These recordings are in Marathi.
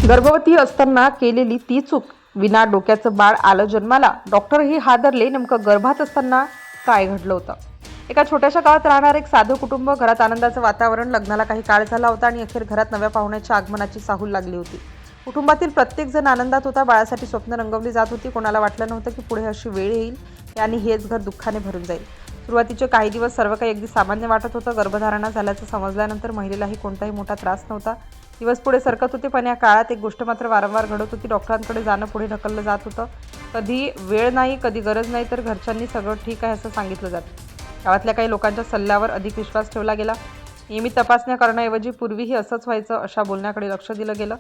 गर्भवती असताना केलेली ती चूक, विना डोक्याचं बाळ आलं जन्माला. डॉक्टरही हादरले. नेमकं गर्भात असताना काय घडलं होतं? एका छोट्याशा गावात राहणार एक साधं कुटुंब. घरात आनंदाचं वातावरण. लग्नाला काही काळ झाला होता आणि अखेर घरात नव्या पाहुण्याच्या आगमनाची चाहूल लागली होती. कुटुंबातील प्रत्येक जण आनंदात होता. बाळासाठी स्वप्न रंगवली जात होती. कोणाला वाटलं नव्हतं की पुढे अशी वेळ येईल आणि हेच घर दुःखाने भरून जाईल. सुरुवातीचे काही दिवस सर्व काही अगदी सामान्य वाटत होतं. गर्भधारणा झाल्याचं समजल्यानंतर महिलेलाही कोणताही मोठा त्रास नव्हता. दिवस पुढे सरकत होते, पण या काळात एक गोष्ट मात्र वारंवार घडत होती. डॉक्टरांकडे जाणं पुढे ढकललं जात होतं. कधी वेळ नाही, कधी गरज नाही, तर घरच्यांनी सगळं ठीक आहे असं सांगितलं जातं. गावातल्या काही लोकांच्या सल्ल्यावर अधिक विश्वास ठेवला गेला. नियमित तपासण्या करण्याऐवजी पूर्वीही असंच व्हायचं अशा बोलण्याकडे लक्ष दिलं गेलं.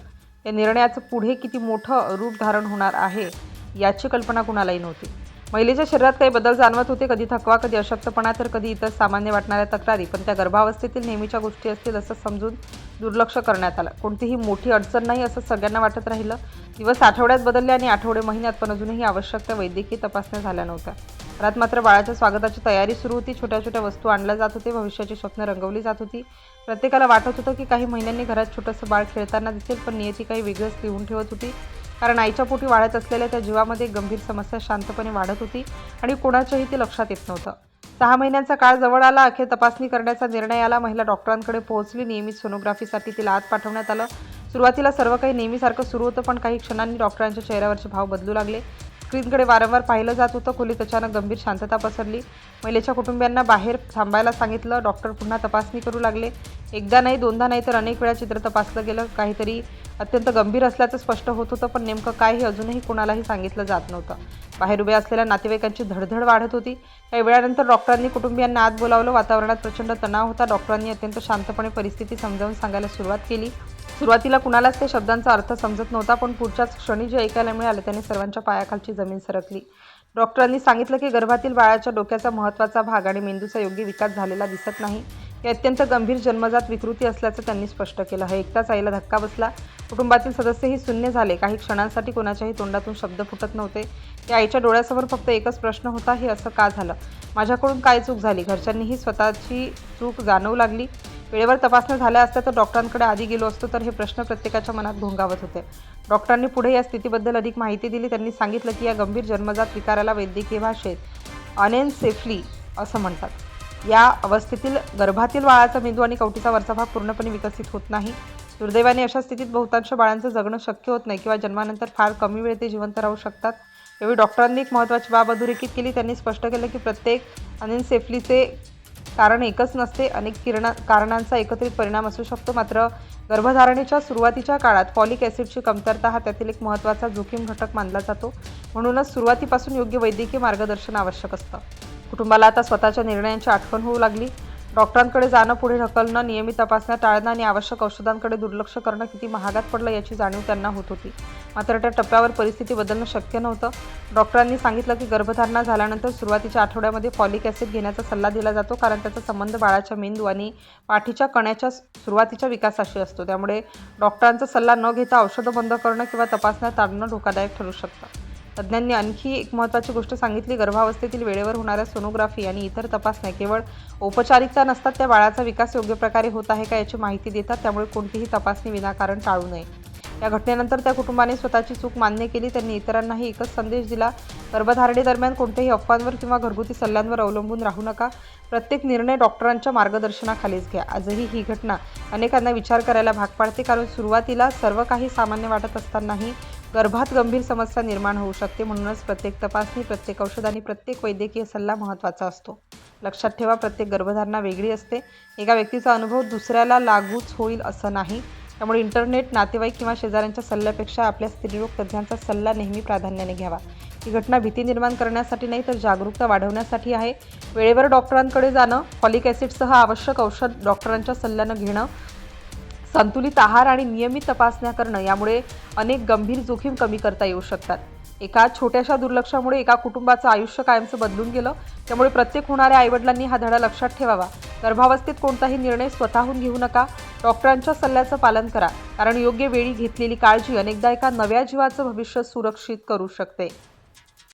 या निर्णयाचं पुढे किती मोठं रूप धारण होणार आहे याची कल्पना कुणालाही नव्हती. महिलेच्या शरीरात काही बदल जाणवत होते. कधी थकवा, कधी अशक्तपणा, तर कधी इतर सामान्य वाटणाऱ्या तक्रारी. पण त्या गर्भावस्थेतील नेहमीच्या गोष्टी असतील असं समजून दुर्लक्ष करण्यात आलं. कोणतीही मोठी अडचण नाही असं सगळ्यांना वाटत राहिलं. दिवस आठवड्यात बदलले आणि आठवडे महिन्यात, पण अजूनही आवश्यक त्या वैद्यकीय तपासण्या झाल्या नव्हत्या. घरात मात्र बाळाच्या स्वागताची तयारी सुरू होती. छोट्या छोट्या वस्तू आणल्या जात होते. भविष्याची स्वप्न रंगवली जात होती. प्रत्येकाला वाटत होतं की काही महिन्यांनी घरात छोटंसं बाळ खेळताना दिसेल. पण नियती काही वेगळंच लिहून ठेवत होती. कारण आईच्या पोटी वाढत असलेल्या त्या जीवामध्ये एक गंभीर समस्या शांतपणे वाढत होती आणि कोणाच्याही ते लक्षात येत नव्हतं. 6 महिन्यांचा काळ जवळ आला. अखेर तपासणी करण्याचा निर्णय आला. महिला डॉक्टरांकडे पोहोचली. नियमित सोनोग्राफीसाठी तिला आत पाठवण्यात आलं. सुरुवातीला सर्व काही नेहमीसारखं सुरू होतं, पण काही क्षणांनी डॉक्टरांच्या चेहऱ्यावरचे भाव बदलू लागले. स्क्रीनकडे वारंवार पाहिलं जात होतं. खोलीत अचानक गंभीर शांतता पसरली. महिलेच्या कुटुंबियांना बाहेर थांबायला सांगितलं. डॉक्टर पुन्हा तपासणी करू लागले. एकदा नाही, दोनदा नाही, तर अनेक वेळा चित्र तपासलं गेलं. काहीतरी अत्यंत गंभीर असल्याचं स्पष्ट होत होतं, पण नेमकं काय हे अजूनही कुणालाही सांगितलं जात नव्हतं. बाहेर उभ्या असलेल्या नातेवाईकांची धडधड वाढत होती. काही वेळानंतर डॉक्टरांनी कुटुंबियांना आत बोलावलं. वातावरणात प्रचंड तणाव होता. डॉक्टरांनी अत्यंत शांतपणे परिस्थिती समजावून सांगायला सुरुवात केली. सुरुवातीला कुणालाच त्या शब्दांचा अर्थ समजत नव्हता, पण पुढच्याच क्षणी जे ऐकायला मिळालं त्याने सर्वांच्या पायाखालची जमीन सरकली. डॉक्टरांनी सांगितलं की गर्भातील बाळाच्या डोक्याचा महत्त्वाचा भाग आणि मेंदूचा योग्य विकास झालेला दिसत नाही. ही अत्यंत गंभीर जन्मजात विकृती असल्याचं त्यांनी स्पष्ट केलं. हे ऐकताच आईला धक्का बसला. कुटुंबातील सदस्यही शून्य झाले. काही क्षणांसाठी कोणाच्याही तोंडातून शब्द फुटत नव्हते. या आईच्या डोळ्यासमोर फक्त एकच प्रश्न होता, हे असं का झालं? माझ्याकडून काय चूक झाली? घरच्यांनीही स्वतःची चूक जाणवू लागली. वेळेवर तपासण्या झाल्या असत्या तर डॉक्टरांकडे आधी गेलो असतो, तर हे प्रश्न प्रत्येकाच्या मनात घोंगावत होते. डॉक्टरांनी पुढे या स्थितीबद्दल अधिक माहिती दिली. त्यांनी सांगितलं की या गंभीर जन्मजात विकाराला वैद्यकीय भाषेत अनेन्सेफली असं म्हणतात. या अवस्थेतील गर्भातील बाळाचा मेंदू आणि कवटीचा वरचा भाग पूर्णपणे विकसित होत नाही. दुर्दैवाने अशा स्थितीत बहुतांश बाळांचं जगणं शक्य होत नाही किंवा जन्मानंतर फार कमी वेळ ते जिवंत राहू शकतात. यावेळी डॉक्टरांनी एक महत्त्वाची बाब अधोरेखित केली. त्यांनी स्पष्ट केलं की प्रत्येक अनेन्सेफलीचे कारण एकच नसते. अनेक कारणांचा एकत्रित परिणाम असू शकतो. मात्र गर्भधारणेच्या सुरुवातीच्या काळात फॉलिक ॲसिडची कमतरता हा त्यातील एक महत्त्वाचा जोखीम घटक मानला जातो. म्हणूनच सुरुवातीपासून योग्य वैद्यकीय मार्गदर्शन आवश्यक असतं. कुटुंबाला आता स्वतःच्या निर्णयांची आठवण होऊ लागली. डॉक्टरांकडे जाणं पुढे ढकलणं, नियमित तपासण्या टाळणं आणि आवश्यक औषधांकडे दुर्लक्ष करणं किती महागात पडलं याची जाणीव त्यांना होत होती. मात्र त्या टप्प्यावर परिस्थिती बदलणं शक्य नव्हतं. डॉक्टरांनी सांगितलं की गर्भधारणा झाल्यानंतर सुरुवातीच्या आठवड्यामध्ये फॉलिक ॲसिड घेण्याचा सल्ला दिला जातो, कारण त्याचा संबंध बाळाच्या मेंदू आणि पाठीच्या कण्याच्या सुरुवातीच्या विकासाशी असतो. त्यामुळे डॉक्टरांचा सल्ला न घेता औषधं बंद करणं किंवा तपासण्या टाळणं धोकादायक ठरू शकतं. तज्ज्ञांनी आणखी एक महत्त्वाची गोष्ट सांगितली. गर्भावस्थेतील वेळेवर होणाऱ्या सोनोग्राफी आणि इतर तपासण्या केवळ औपचारिकता नसतात, त्या बाळाचा विकास योग्य प्रकारे होत आहे का याची माहिती देतात. त्यामुळे कोणतीही तपासणी विनाकारण टाळू नये. या घटनेनंतर त्या कुटुंबाने स्वतःची चूक मान्य केली. त्यांनी इतरांनाही एकच संदेश दिला: गर्भधारणेदरम्यान कोणत्याही अफवांवर किंवा घरगुती सल्ल्यांवर अवलंबून राहू नका. प्रत्येक निर्णय डॉक्टरांच्या मार्गदर्शनाखालीच घ्या. आजही ही घटना अनेकांना विचार करायला भाग पाडते, कारण सुरुवातीला सर्व काही सामान्य वाटत असतानाही गर्भात गंभीर समस्या निर्माण होऊ शकते. म्हणूनच प्रत्येक तपासणी, प्रत्येक औषध आणि प्रत्येक वैद्यकीय सल्ला महत्त्वाचा असतो. लक्षात ठेवा, प्रत्येक गर्भधारणा वेगळी असते. एका व्यक्तीचा अनुभव दुसऱ्याला लागूच होईल असं नाही. त्यामुळे इंटरनेट, नातेवाईक किंवा शेजाऱ्यांच्या सल्ल्यापेक्षा आपल्या स्त्रीरोग तज्ज्ञांचा सल्ला नेहमी प्राधान्याने घ्यावा. ही घटना भीती निर्माण करण्यासाठी नाही, तर जागरूकता वाढवण्यासाठी आहे. वेळेवर डॉक्टरांकडे जाणं, फॉलिक ॲसिडसह आवश्यक औषध डॉक्टरांच्या सल्ल्यानं घेणं, संतुलित आहार आणि नियमित तपासण्या करणं यामुळे अनेक गंभीर जोखीम कमी करता येऊ शकतात. एका छोट्याशा दुर्लक्षामुळे एका कुटुंबाचं आयुष्य कायमचं बदलून गेलं. त्यामुळे प्रत्येक होणाऱ्या आईवडिलांनी हा धडा लक्षात ठेवावा. गर्भावस्थेत कोणताही निर्णय स्वतःहून घेऊ नका. डॉक्टरांच्या सल्ल्याचं पालन करा, कारण योग्य वेळी घेतलेली काळजी अनेकदा एका नव्या जीवाचं भविष्य सुरक्षित करू शकते.